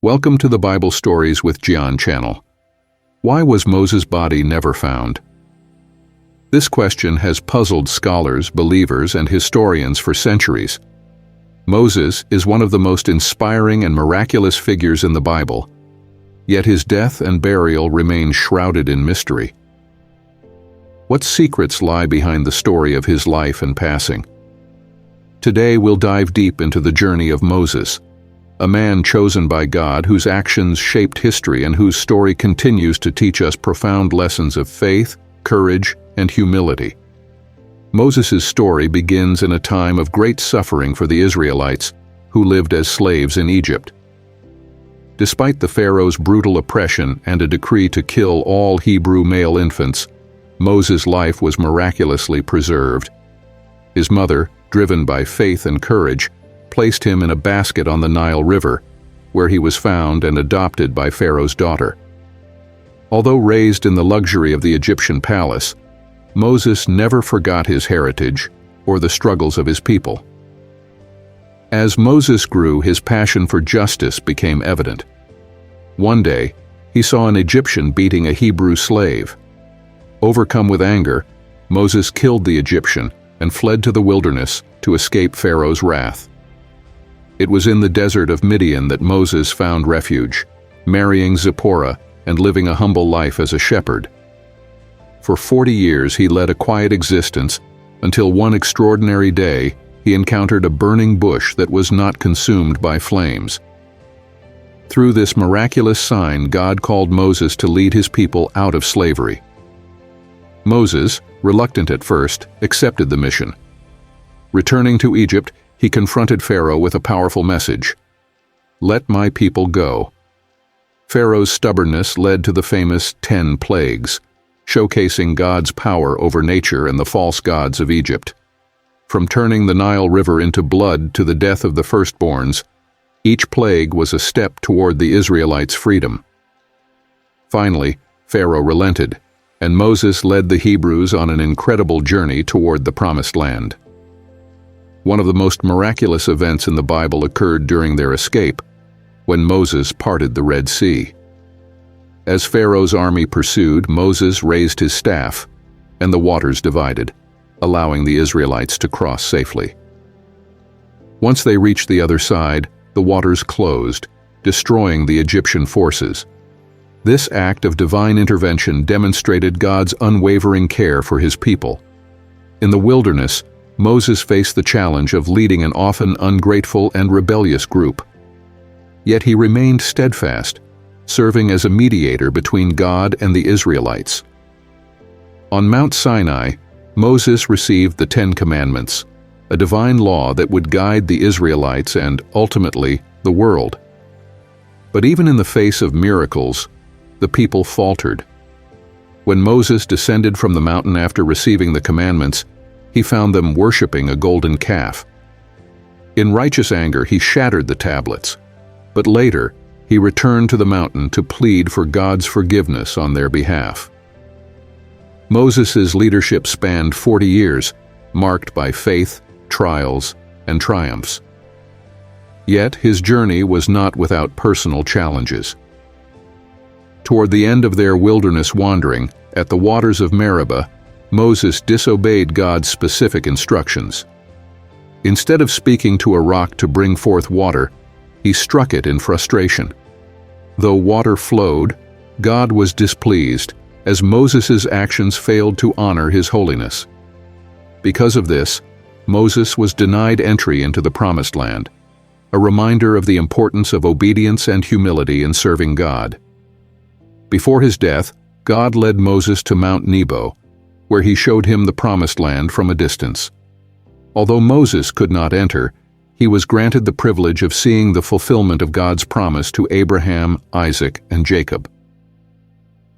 Welcome to the Bible Stories with Gian channel. Why was Moses' body never found? This question has puzzled scholars, believers, and historians for centuries. Moses is one of the most inspiring and miraculous figures in the Bible, yet his death and burial remain shrouded in mystery. What secrets lie behind the story of his life and passing? Today we'll dive deep into the journey of Moses, a man chosen by God whose actions shaped history and whose story continues to teach us profound lessons of faith, courage, and humility. Moses' story begins in a time of great suffering for the Israelites, who lived as slaves in Egypt. Despite the Pharaoh's brutal oppression and a decree to kill all Hebrew male infants, Moses' life was miraculously preserved. His mother, driven by faith and courage, placed him in a basket on the Nile River, where he was found and adopted by Pharaoh's daughter. Although raised in the luxury of the Egyptian palace, Moses never forgot his heritage or the struggles of his people. As Moses grew, his passion for justice became evident. One day, he saw an Egyptian beating a Hebrew slave. Overcome with anger, Moses killed the Egyptian and fled to the wilderness to escape Pharaoh's wrath. It was in the desert of Midian that Moses found refuge, marrying Zipporah and living a humble life as a shepherd. For 40 years he led a quiet existence until one extraordinary day he encountered a burning bush that was not consumed by flames. Through this miraculous sign, God called Moses to lead his people out of slavery. Moses, reluctant at first, accepted the mission. Returning to Egypt, he confronted Pharaoh with a powerful message: "Let my people go." Pharaoh's stubbornness led to the famous 10 plagues, showcasing God's power over nature and the false gods of Egypt. From turning the Nile River into blood to the death of the firstborns, each plague was a step toward the Israelites' freedom. Finally, Pharaoh relented, and Moses led the Hebrews on an incredible journey toward the Promised Land. One of the most miraculous events in the Bible occurred during their escape, when Moses parted the Red Sea. As Pharaoh's army pursued, Moses raised his staff, and the waters divided, allowing the Israelites to cross safely. Once they reached the other side, the waters closed, destroying the Egyptian forces. This act of divine intervention demonstrated God's unwavering care for his people. In the wilderness, Moses faced the challenge of leading an often ungrateful and rebellious group. Yet he remained steadfast, serving as a mediator between God and the Israelites. On Mount Sinai, Moses received the 10 Commandments, a divine law that would guide the Israelites and, ultimately, the world. But even in the face of miracles, the people faltered. When Moses descended from the mountain after receiving the commandments, he found them worshiping a golden calf. In righteous anger, he shattered the tablets, but later, he returned to the mountain to plead for God's forgiveness on their behalf. Moses' leadership spanned 40 years, marked by faith, trials, and triumphs. Yet his journey was not without personal challenges. Toward the end of their wilderness wandering, at the waters of Meribah, Moses disobeyed God's specific instructions. Instead of speaking to a rock to bring forth water, he struck it in frustration. Though water flowed, God was displeased, as Moses' actions failed to honor his holiness. Because of this, Moses was denied entry into the Promised Land, a reminder of the importance of obedience and humility in serving God. Before his death, God led Moses to Mount Nebo, where he showed him the Promised Land from a distance. Although Moses could not enter, he was granted the privilege of seeing the fulfillment of God's promise to Abraham, Isaac, and Jacob.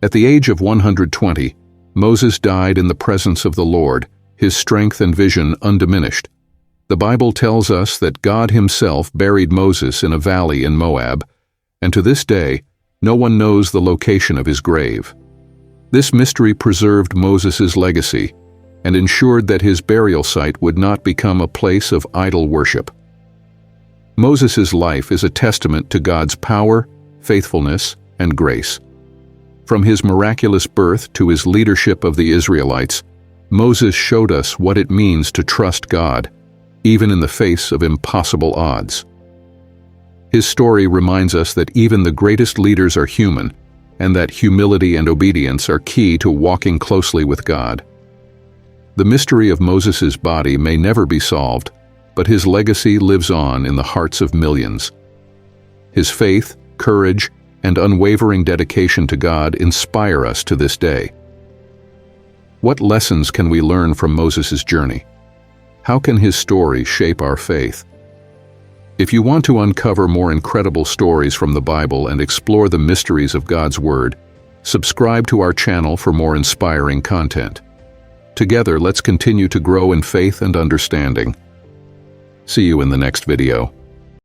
At the age of 120, Moses died in the presence of the Lord, his strength and vision undiminished. The Bible tells us that God himself buried Moses in a valley in Moab, and to this day, no one knows the location of his grave. This mystery preserved Moses' legacy and ensured that his burial site would not become a place of idol worship. Moses' life is a testament to God's power, faithfulness, and grace. From his miraculous birth to his leadership of the Israelites, Moses showed us what it means to trust God, even in the face of impossible odds. His story reminds us that even the greatest leaders are human, and that humility and obedience are key to walking closely with God. The mystery of Moses' body may never be solved, but his legacy lives on in the hearts of millions. His faith, courage, and unwavering dedication to God inspire us to this day. What lessons can we learn from Moses' journey? How can his story shape our faith? If you want to uncover more incredible stories from the Bible and explore the mysteries of God's Word, subscribe to our channel for more inspiring content. Together, let's continue to grow in faith and understanding. See you in the next video.